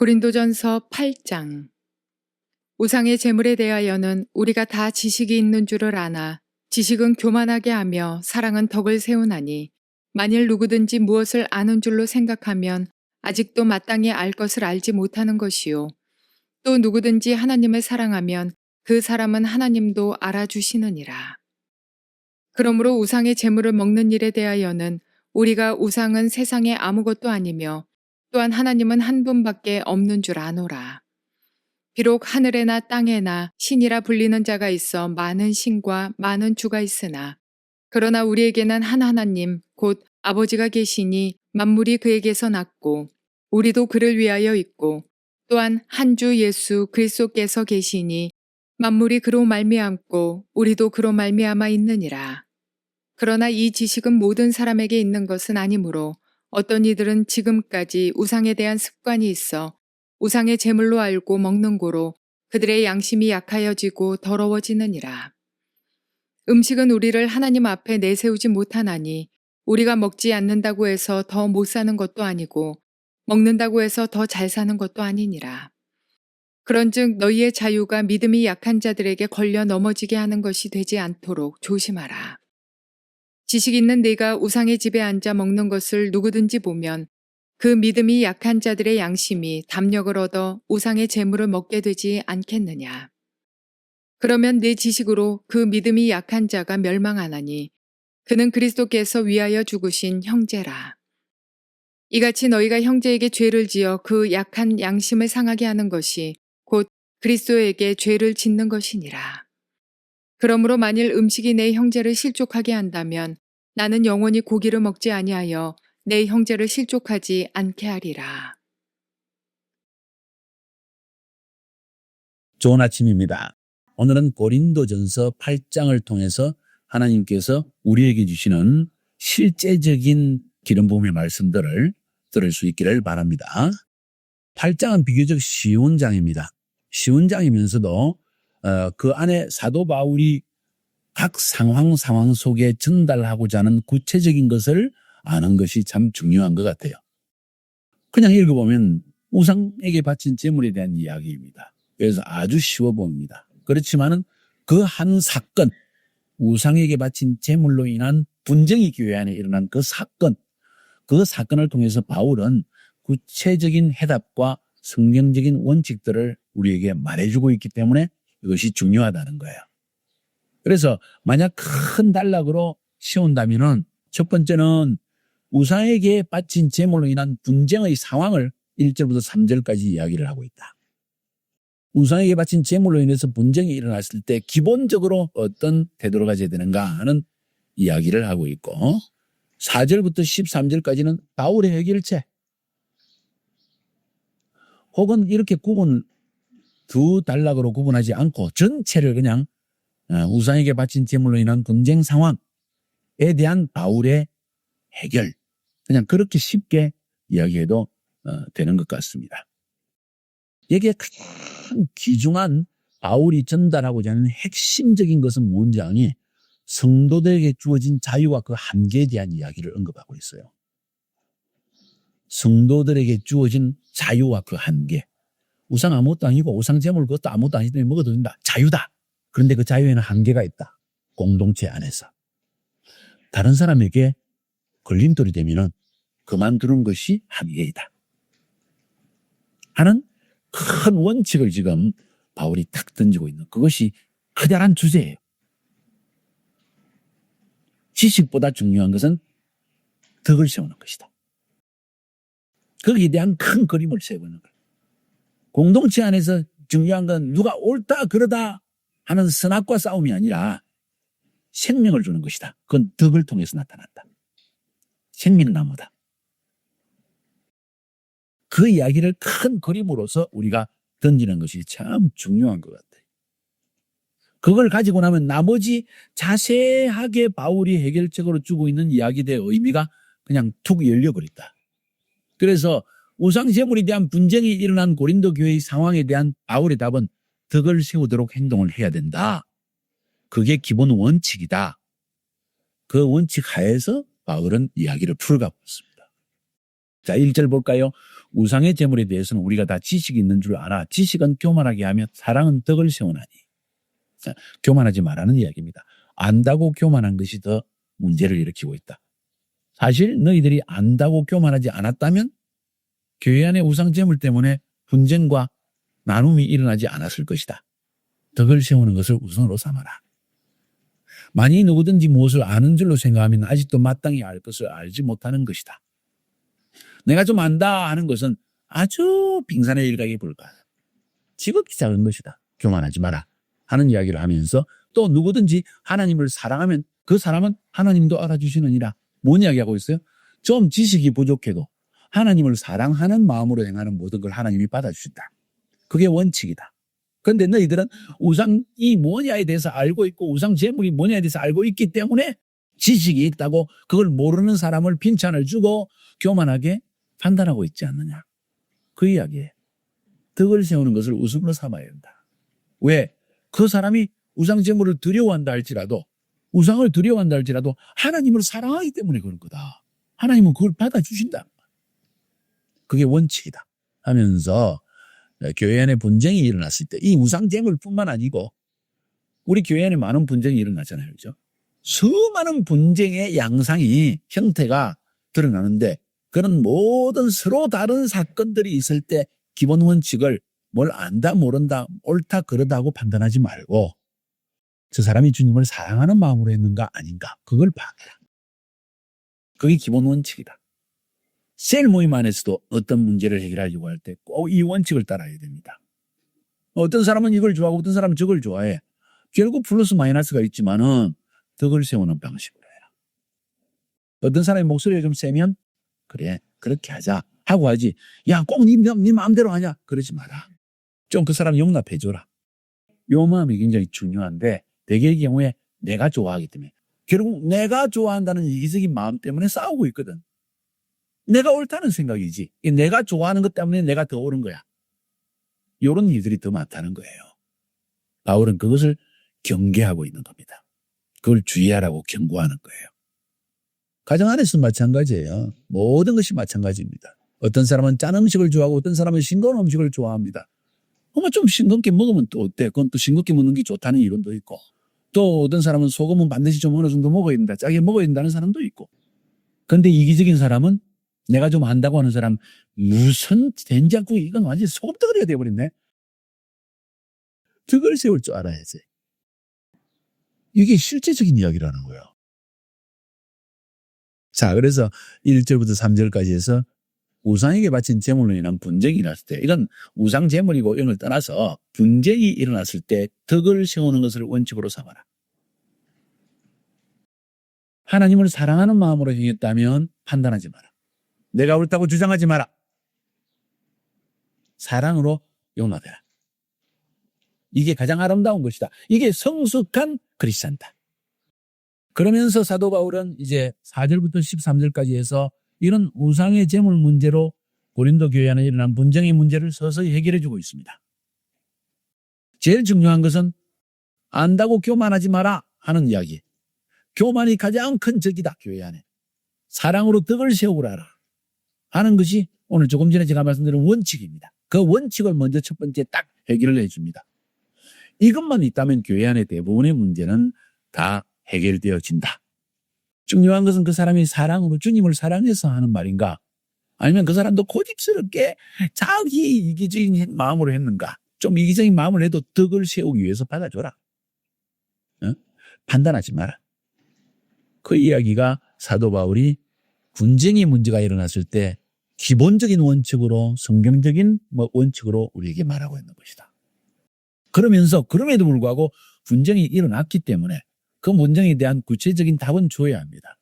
고린도전서 8장. 우상의 제물에 대하여는 우리가 다 지식이 있는 줄을 아나 지식은 교만하게 하며 사랑은 덕을 세우나니 만일 누구든지 무엇을 아는 줄로 생각하면 아직도 마땅히 알 것을 알지 못하는 것이요. 또 누구든지 하나님을 사랑하면 그 사람은 하나님도 알아주시느니라. 그러므로 우상의 제물을 먹는 일에 대하여는 우리가 우상은 세상에 아무것도 아니며 또한 하나님은 한 분밖에 없는 줄 아노라. 비록 하늘에나 땅에나 신이라 불리는 자가 있어 많은 신과 많은 주가 있으나 그러나 우리에게는 한 하나님 곧 아버지가 계시니 만물이 그에게서 났고 우리도 그를 위하여 있고 또한 한 주 예수 그리스도께서 계시니 만물이 그로 말미암고 우리도 그로 말미암아 있느니라. 그러나 이 지식은 모든 사람에게 있는 것은 아니므로 어떤 이들은 지금까지 우상에 대한 습관이 있어 우상의 제물로 알고 먹는 고로 그들의 양심이 약하여지고 더러워지느니라. 음식은 우리를 하나님 앞에 내세우지 못하나니 우리가 먹지 않는다고 해서 더 못 사는 것도 아니고 먹는다고 해서 더 잘 사는 것도 아니니라. 그런즉 너희의 자유가 믿음이 약한 자들에게 걸려 넘어지게 하는 것이 되지 않도록 조심하라. 지식 있는 네가 우상의 집에 앉아 먹는 것을 누구든지 보면 그 믿음이 약한 자들의 양심이 담력을 얻어 우상의 제물을 먹게 되지 않겠느냐. 그러면 네 지식으로 그 믿음이 약한 자가 멸망하나니 그는 그리스도께서 위하여 죽으신 형제라. 이같이 너희가 형제에게 죄를 지어 그 약한 양심을 상하게 하는 것이 곧 그리스도에게 죄를 짓는 것이니라. 그러므로 만일 음식이 내 형제를 실족하게 한다면 나는 영원히 고기를 먹지 아니하여 내 형제를 실족하지 않게 하리라. 좋은 아침입니다. 오늘은 고린도전서 8장을 통해서 하나님께서 우리에게 주시는 실제적인 기름 부음의 말씀들을 들을 수 있기를 바랍니다. 8장은 비교적 쉬운 장입니다. 쉬운 장이면서도 그 안에 사도 바울이 각 상황 속에 전달하고자 하는 구체적인 것을 아는 것이 참 중요한 것 같아요. 그냥 읽어보면 우상에게 바친 제물에 대한 이야기입니다. 그래서 아주 쉬워 보입니다. 그렇지만은 그 한 사건, 우상에게 바친 제물로 인한 분쟁이 교회 안에 일어난 그 사건을 통해서 바울은 구체적인 해답과 성경적인 원칙들을 우리에게 말해주고 있기 때문에 이것이 중요하다는 거예요. 그래서 만약 큰 단락으로 세운다면은 첫 번째는 우상에게 바친 제물로 인한 분쟁의 상황을 1절부터 3절까지 이야기를 하고 있다. 우상에게 바친 제물로 인해서 분쟁이 일어났을 때 기본적으로 어떤 태도를 가져야 되는가 하는 이야기를 하고 있고 4절부터 13절까지는 바울의 해결책 혹은 이렇게 두 단락으로 구분하지 않고 전체를 그냥 우상에게 바친 제물로 인한 분쟁 상황에 대한 바울의 해결 그냥 그렇게 쉽게 이야기해도 되는 것 같습니다. 여기에 가장 귀중한 바울이 전달하고자 하는 핵심적인 것은 뭔지 아니 성도들에게 주어진 자유와 그 한계에 대한 이야기를 언급하고 있어요. 성도들에게 주어진 자유와 그 한계. 우상 아무것도 아니고 우상 제물 그것도 아무것도 아니더니 먹어도 된다. 자유다. 그런데 그 자유에는 한계가 있다. 공동체 안에서. 다른 사람에게 걸림돌이 되면은 그만두는 것이 한계이다. 하는 큰 원칙을 지금 바울이 탁 던지고 있는 그것이 커다란 주제예요. 지식보다 중요한 것은 덕을 세우는 것이다. 거기에 대한 큰 그림을 세우는 거예요. 공동체 안에서 중요한 건 누가 옳다 그러다 하는 선악과 싸움이 아니라 생명을 주는 것이다. 그건 덕을 통해서 나타난다. 생명나무다. 그 이야기를 큰 그림으로서 우리가 던지는 것이 참 중요한 것 같아요. 그걸 가지고 나면 나머지 자세하게 바울이 해결책으로 주고 있는 이야기의 의미가 그냥 툭 열려버린다. 그래서 우상제물에 대한 분쟁이 일어난 고린도 교회의 상황에 대한 바울의 답은 덕을 세우도록 행동을 해야 된다. 그게 기본 원칙이다. 그 원칙 하에서 바울은 이야기를 풀어가고 있습니다. 자, 1절 볼까요? 우상의 제물에 대해서는 우리가 다 지식이 있는 줄 알아. 지식은 교만하게 하며 사랑은 덕을 세우나니. 자, 교만하지 말라는 이야기입니다. 안다고 교만한 것이 더 문제를 일으키고 있다. 사실 너희들이 안다고 교만하지 않았다면 교회 안의 우상 제물 때문에 분쟁과 나눔이 일어나지 않았을 것이다. 덕을 세우는 것을 우선으로 삼아라. 만일 누구든지 무엇을 아는 줄로 생각하면 아직도 마땅히 알 것을 알지 못하는 것이다. 내가 좀 안다 하는 것은 아주 빙산의 일각에 불과하다. 지극히 작은 것이다. 교만하지 마라 하는 이야기를 하면서 또 누구든지 하나님을 사랑하면 그 사람은 하나님도 알아주시느니라. 뭔 이야기하고 있어요? 좀 지식이 부족해도 하나님을 사랑하는 마음으로 행하는 모든 걸 하나님이 받아주신다. 그게 원칙이다. 그런데 너희들은 우상이 뭐냐에 대해서 알고 있고 우상 제물이 뭐냐에 대해서 알고 있기 때문에 지식이 있다고 그걸 모르는 사람을 빈찬을 주고 교만하게 판단하고 있지 않느냐. 그 이야기예요. 덕을 세우는 것을 우선으로 삼아야 된다. 왜? 그 사람이 우상 제물을 두려워한다 할지라도 우상을 두려워한다 할지라도 하나님을 사랑하기 때문에 그런 거다. 하나님은 그걸 받아주신다. 그게 원칙이다 하면서 교회 안에 분쟁이 일어났을 때 이 우상 제물뿐만 아니고 우리 교회 안에 많은 분쟁이 일어나잖아요. 그죠? 수많은 분쟁의 양상이 형태가 드러나는데 그런 모든 서로 다른 사건들이 있을 때 기본 원칙을 뭘 안다 모른다 옳다 그러다고 판단하지 말고 저 사람이 주님을 사랑하는 마음으로 했는가 아닌가 그걸 봐라. 그게 기본 원칙이다. 셀 모임 안에서도 어떤 문제를 해결하려고 할 때 꼭 이 원칙을 따라야 됩니다. 어떤 사람은 이걸 좋아하고 어떤 사람은 저걸 좋아해. 결국 플러스 마이너스가 있지만은 덕을 세우는 방식으로 해라. 어떤 사람의 목소리가 좀 세면 그래 그렇게 하자 하고 하지. 야 꼭 네 마음대로 하냐 그러지 마라. 좀 그 사람 용납해 줘라. 요 마음이 굉장히 중요한데 대개의 경우에 내가 좋아하기 때문에 결국 내가 좋아한다는 이기적인 마음 때문에 싸우고 있거든. 내가 옳다는 생각이지. 내가 좋아하는 것 때문에 내가 더 옳은 거야. 이런 일들이 더 많다는 거예요. 바울은 그것을 경계하고 있는 겁니다. 그걸 주의하라고 경고하는 거예요. 가정 안에서 마찬가지예요. 모든 것이 마찬가지입니다. 어떤 사람은 짠 음식을 좋아하고 어떤 사람은 싱거운 음식을 좋아합니다. 좀 싱겁게 먹으면 또 어때? 그건 또 싱겁게 먹는 게 좋다는 이론도 있고 또 어떤 사람은 소금은 반드시 좀 어느 정도 먹어야 된다. 짜게 먹어야 된다는 사람도 있고 그런데 이기적인 사람은 내가 좀 안다고 하는 사람 무슨 된장국이 이건 완전히 소금덩어리가 되어버렸네. 덕을 세울 줄 알아야지. 이게 실제적인 이야기라는 거예요. 자, 그래서 1절부터 3절까지 해서 우상에게 바친 제물로 인한 분쟁이 일어났을 때 이건 우상 제물이고 이런 걸 떠나서 분쟁이 일어났을 때 덕을 세우는 것을 원칙으로 삼아라. 하나님을 사랑하는 마음으로 행했다면 판단하지 마라. 내가 옳다고 주장하지 마라. 사랑으로 용납해라. 이게 가장 아름다운 것이다. 이게 성숙한 그리스도인다. 그러면서 사도 바울은 이제 4절부터 13절까지 해서 이런 우상의 제물 문제로 고린도 교회 안에 일어난 분쟁의 문제를 서서히 해결해 주고 있습니다. 제일 중요한 것은 안다고 교만하지 마라 하는 이야기. 교만이 가장 큰 적이다. 교회 안에. 사랑으로 덕을 세우라 하는 것이 오늘 조금 전에 제가 말씀드린 원칙입니다. 그 원칙을 먼저 첫 번째 딱 해결을 해줍니다. 이것만 있다면 교회 안에 대부분의 문제는 다 해결되어진다. 중요한 것은 그 사람이 사랑으로 주님을 사랑해서 하는 말인가 아니면 그 사람도 고집스럽게 자기 이기적인 마음으로 했는가. 좀 이기적인 마음을 해도 덕을 세우기 위해서 받아줘라. 판단하지 마라. 그 이야기가 사도 바울이 분쟁의 문제가 일어났을 때 기본적인 원칙으로 성경적인 원칙으로 우리에게 말하고 있는 것이다. 그러면서 그럼에도 불구하고 분쟁이 일어났기 때문에 그 분쟁에 대한 구체적인 답은 줘야 합니다.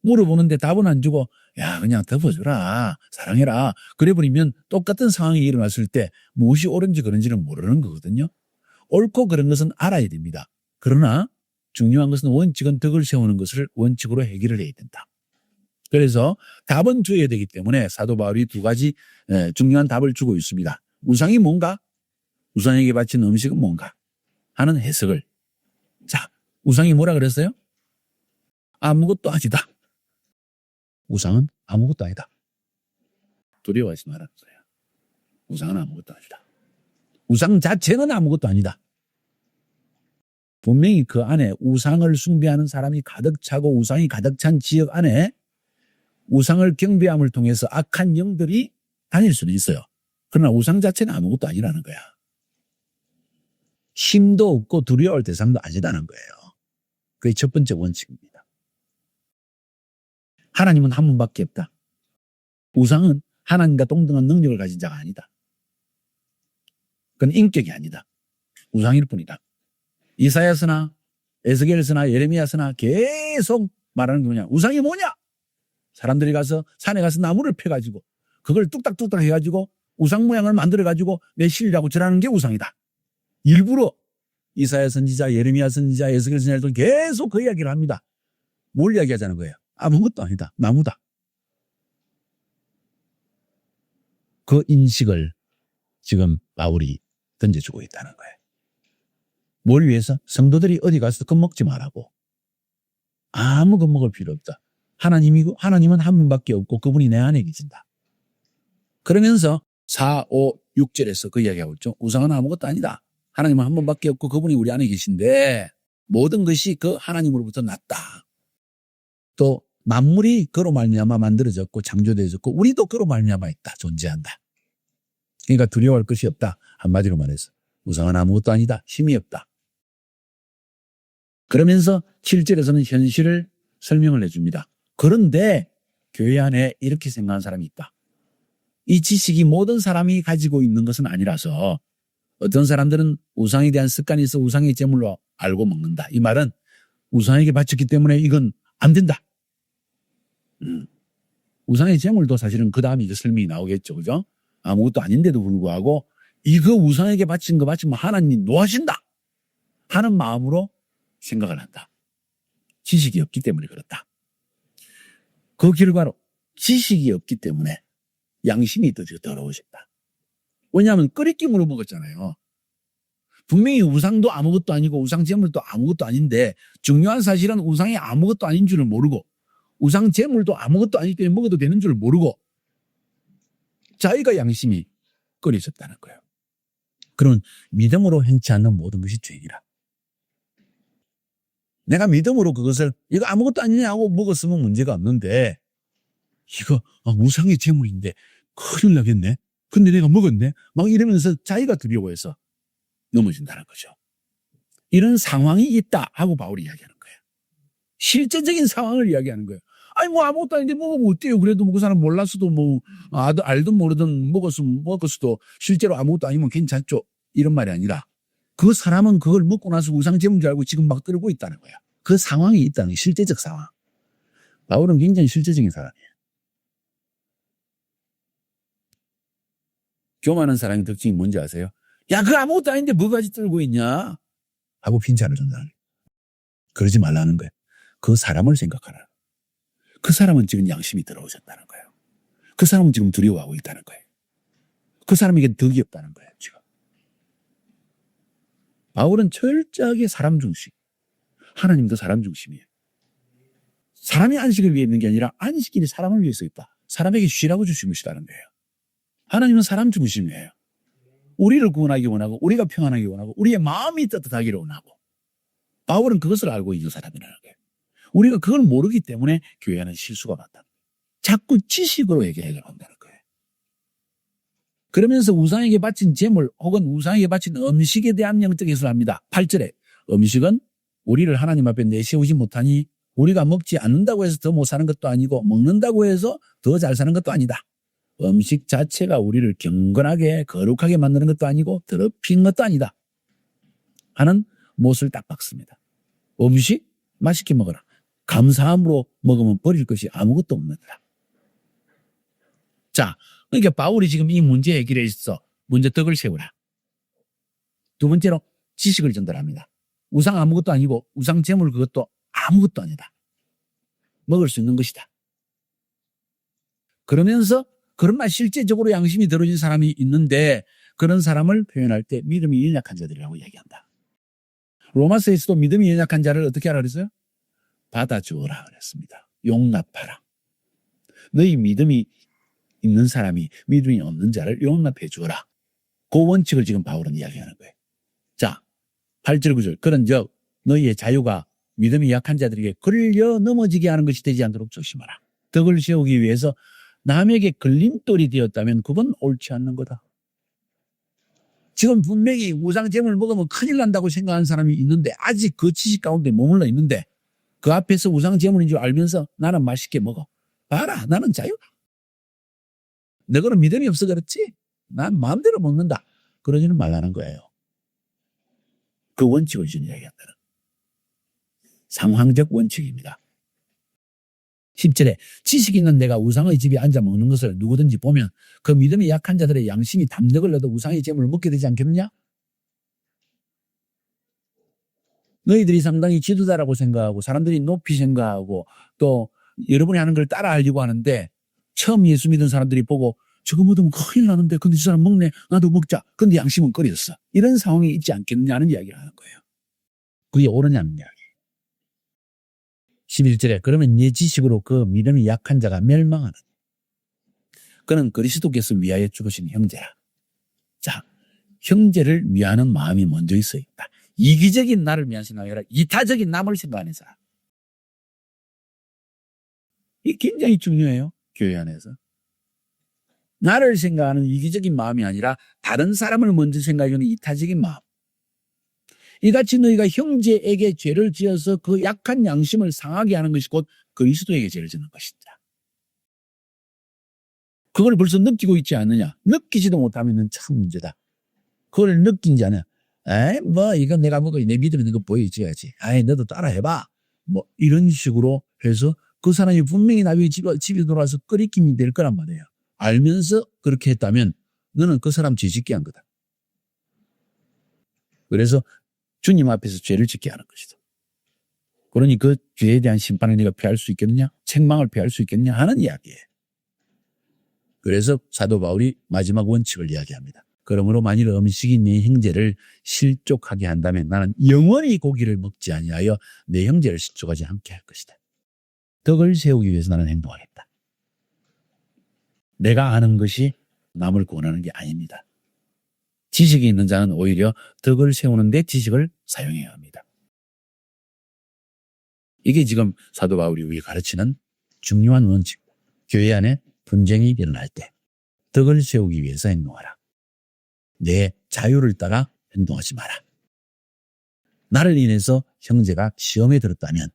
물어보는데 답은 안 주고 야 그냥 덮어줘라 사랑해라 그래버리면 똑같은 상황이 일어났을 때 무엇이 옳은지 그런지는 모르는 거거든요. 옳고 그런 것은 알아야 됩니다. 그러나 중요한 것은 원칙은 덕을 세우는 것을 원칙으로 해결을 해야 된다. 그래서 답은 줘야 되기 때문에 사도 바울이 두 가지 중요한 답을 주고 있습니다. 우상이 뭔가? 우상에게 바친 음식은 뭔가? 하는 해석을. 자, 우상이 뭐라 그랬어요? 아무것도 아니다. 우상은 아무것도 아니다. 두려워하지 말라는 거예요. 우상은 아무것도 아니다. 우상 자체는 아무것도 아니다. 분명히 그 안에 우상을 숭배하는 사람이 가득 차고 우상이 가득 찬 지역 안에 우상을 경배함을 통해서 악한 영들이 다닐 수는 있어요. 그러나 우상 자체는 아무것도 아니라는 거야. 힘도 없고 두려워할 대상도 아니라는 거예요. 그게 첫 번째 원칙입니다. 하나님은 한 분밖에 없다. 우상은 하나님과 동등한 능력을 가진 자가 아니다. 그건 인격이 아니다. 우상일 뿐이다. 이사야서나 에스겔서나 예레미야서나 계속 말하는 게 뭐냐. 우상이 뭐냐? 사람들이 가서 산에 가서 나무를 펴가지고 그걸 뚝딱뚝딱 해가지고 우상 모양을 만들어가지고 내 신이라고 절하는 게 우상이다. 일부러 이사야 선지자, 예레미야 선지자, 에스겔 선지자들 계속 그 이야기를 합니다. 뭘 이야기하자는 거예요? 아무것도 아니다. 나무다. 그 인식을 지금 바울이 던져주고 있다는 거예요. 뭘 위해서? 성도들이 어디 가서 겁먹지 말라고. 아무 겁먹을 필요 없다. 하나님이고 하나님은 한 분밖에 없고 그분이 내 안에 계신다. 그러면서 4, 5, 6절에서 그 이야기하고 있죠. 우상은 아무것도 아니다. 하나님은 한 분밖에 없고 그분이 우리 안에 계신데 모든 것이 그 하나님으로부터 났다. 또 만물이 그로 말미암아 만들어졌고 창조되어졌고 우리도 그로 말미암아 있다. 존재한다. 그러니까 두려워할 것이 없다. 한마디로 말해서 우상은 아무것도 아니다. 힘이 없다. 그러면서 7절에서는 현실을 설명을 해줍니다. 그런데 교회 안에 이렇게 생각하는 사람이 있다. 이 지식이 모든 사람이 가지고 있는 것은 아니라서 어떤 사람들은 우상에 대한 습관이 있어 우상의 제물로 알고 먹는다. 이 말은 우상에게 바쳤기 때문에 이건 안 된다. 우상의 제물도 사실은 그 다음에 이제 설명이 나오겠죠. 그죠? 아무것도 아닌데도 불구하고 이거 우상에게 바친 거 바치면 하나님이 노하신다 하는 마음으로 생각을 한다. 지식이 없기 때문에 그렇다. 그 결과로 지식이 없기 때문에 양심이 더러워진다. 왜냐하면 끓이김으로 먹었잖아요. 분명히 우상도 아무것도 아니고 우상 제물도 아무것도 아닌데 중요한 사실은 우상이 아무것도 아닌 줄을 모르고 우상 제물도 아무것도 아니기 때문에 먹어도 되는 줄을 모르고 자기가 양심이 끓여졌다는 거예요. 그런 믿음으로 행치 않는 모든 것이 죄이라. 내가 믿음으로 그것을 이거 아무것도 아니냐고 먹었으면 문제가 없는데 이거 우상의 제물인데 큰일 나겠네. 근데 내가 먹었네. 막 이러면서 자기가 두려워해서 넘어진다는 거죠. 이런 상황이 있다 하고 바울이 이야기하는 거예요. 실제적인 상황을 이야기하는 거예요. 아니 뭐 아무것도 아닌데 먹으면 어때요? 그래도 그 사람 몰랐어도 뭐 알든 모르든 먹었어도 실제로 아무것도 아니면 괜찮죠. 이런 말이 아니라 그 사람은 그걸 먹고 나서 우상 제물인 줄 알고 지금 막 떨고 있다는 거야. 그 상황이 있다는 게 실제적 상황. 바울은 굉장히 실제적인 사람이에요. 교만한 사람의 특징이 뭔지 아세요? 야, 그거 아무것도 아닌데 뭐가지 떨고 있냐? 하고 핀잔을 전하는 거예요. 그러지 말라는 거예요. 그 사람을 생각하라. 그 사람은 지금 양심이 더러워졌다는 거예요. 그 사람은 지금 두려워하고 있다는 거예요. 그 사람에게 덕이 없다는 거예요, 지금. 바울은 철저하게 사람 중심. 하나님도 사람 중심이에요. 사람이 안식을 위해 있는 게 아니라 안식일이 사람을 위해서 있다. 사람에게 쉬라고 주신 것이라는 거예요. 하나님은 사람 중심이에요. 우리를 구원하기 원하고 우리가 평안하기 원하고 우리의 마음이 따뜻하기를 원하고 바울은 그것을 알고 있는 사람이라는 거예요. 우리가 그걸 모르기 때문에 교회는 실수가 많다. 자꾸 지식으로 해결한다는 거예요. 그러면서 우상에게 바친 제물 혹은 우상에게 바친 음식에 대한 영적 해설을 합니다. 8절에 음식은 우리를 하나님 앞에 내세우지 못하니 우리가 먹지 않는다고 해서 더 못 사는 것도 아니고 먹는다고 해서 더 잘 사는 것도 아니다. 음식 자체가 우리를 경건하게 거룩하게 만드는 것도 아니고 더럽힌 것도 아니다 하는 못을 딱 박습니다. 음식 맛있게 먹어라. 감사함으로 먹으면 버릴 것이 아무것도 없는다. 자, 그러니까 바울이 지금 이 문제 해결에 있어 먼저 덕을 세우라. 두 번째로 지식을 전달합니다. 우상 아무것도 아니고 우상 제물 그것도 아무것도 아니다. 먹을 수 있는 것이다. 그러면서 그러나 실제적으로 양심이 더러워진 사람이 있는데 그런 사람을 표현할 때 믿음이 연약한 자들이라고 이야기한다. 로마서에서도 믿음이 연약한 자를 어떻게 하라 그랬어요? 받아주어라 그랬습니다. 용납하라. 너희 믿음이 있는 사람이 믿음이 없는 자를 용납해 주어라. 그 원칙을 지금 바울은 이야기하는 거예요. 자, 8절 9절. 그런 적 너희의 자유가 믿음이 약한 자들에게 걸려 넘어지게 하는 것이 되지 않도록 조심하라. 덕을 세우기 위해서 남에게 걸림돌이 되었다면 그건 옳지 않는 거다. 지금 분명히 우상제물을 먹으면 큰일 난다고 생각하는 사람이 있는데 아직 그 지식 가운데 머물러 있는데 그 앞에서 우상제물인 줄 알면서 나는 맛있게 먹어. 봐라, 나는 자유다. 너희는 믿음이 없어 그렇지? 난 마음대로 먹는다. 그러지는 말라는 거예요. 그 원칙을 지금 이야기한다는 상황적 원칙입니다. 10절에 지식이 있는 내가 우상의 집에 앉아 먹는 것을 누구든지 보면 그 믿음이 약한 자들의 양심이 담력을 얻어 우상의 제물을 먹게 되지 않겠느냐? 너희들이 상당히 지도자라고 생각하고 사람들이 높이 생각하고 또 여러분이 하는 걸 따라하려고 하는데 처음 예수 믿은 사람들이 보고 저거 먹으면 큰일 나는데 근데 저 사람 먹네. 나도 먹자. 근데 양심은 꺼렸어. 이런 상황이 있지 않겠느냐는 이야기를 하는 거예요. 그게 옳으냐는 이야기. 11절에 그러면 네 지식으로 그 믿음이 약한 자가 멸망하는 그는 그리스도께서 위하여 죽으신 형제라. 자, 형제를 위하는 마음이 먼저 있어야 있다. 이기적인 나를 위한 생각이 아니라 이타적인 남을 생각하는 사람. 이게 굉장히 중요해요. 교회 안에서. 나를 생각하는 이기적인 마음이 아니라 다른 사람을 먼저 생각하는 이타적인 마음. 이같이 너희가 형제에게 죄를 지어서 그 약한 양심을 상하게 하는 것이 곧 그리스도에게 죄를 짓는 것이다. 그걸 벌써 느끼고 있지 않느냐? 느끼지도 못하면 참 문제다. 그걸 느낀지 않냐? 이건 내가 먹고 내 믿음 있는 거 보여줘야지. 너도 따라해봐. 이런 식으로 해서 그 사람이 분명히 나중에 집에 돌아와서 끓이김이 될 거란 말이에요. 알면서 그렇게 했다면 너는 그 사람 죄 짓게 한 거다. 그래서 주님 앞에서 죄를 짓게 하는 것이다. 그러니 그 죄에 대한 심판을 네가 피할 수 있겠느냐? 책망을 피할 수 있겠느냐? 하는 이야기예요. 그래서 사도 바울이 마지막 원칙을 이야기합니다. 그러므로 만일 음식이 네 형제를 실족하게 한다면 나는 영원히 고기를 먹지 아니하여 내 형제를 실족하지 않게 할 것이다. 덕을 세우기 위해서 나는 행동하겠다. 내가 아는 것이 남을 구원하는 게 아닙니다. 지식이 있는 자는 오히려 덕을 세우는 데 지식을 사용해야 합니다. 이게 지금 사도 바울이 우리 가르치는 중요한 원칙. 교회 안에 분쟁이 일어날 때 덕을 세우기 위해서 행동하라. 내 자유를 따라 행동하지 마라. 나를 인해서 형제가 시험에 들었다면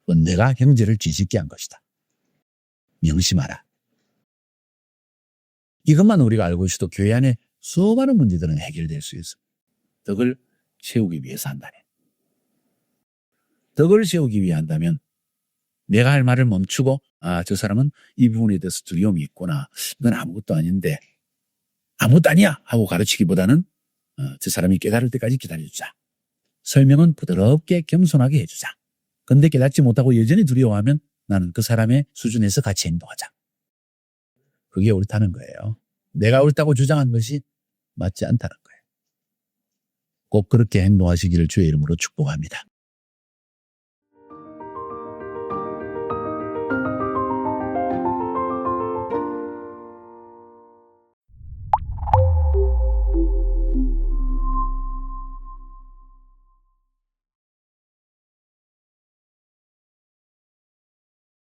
그건 내가 형제를 죄짓게 한 것이다. 명심하라. 이것만 우리가 알고 있어도 교회 안에 수많은 문제들은 해결될 수 있어. 덕을 세우기 위해서 한다네. 덕을 세우기 위해 한다면 내가 할 말을 멈추고 저 사람은 이 부분에 대해서 두려움이 있구나. 넌 아무것도 아닌데 아무것도 아니야 하고 가르치기보다는 저 사람이 깨달을 때까지 기다려주자. 설명은 부드럽게 겸손하게 해주자. 근데 깨닫지 못하고 여전히 두려워하면 나는 그 사람의 수준에서 같이 행동하자. 그게 옳다는 거예요. 내가 옳다고 주장한 것이 맞지 않다는 거예요. 꼭 그렇게 행동하시기를 주의 이름으로 축복합니다.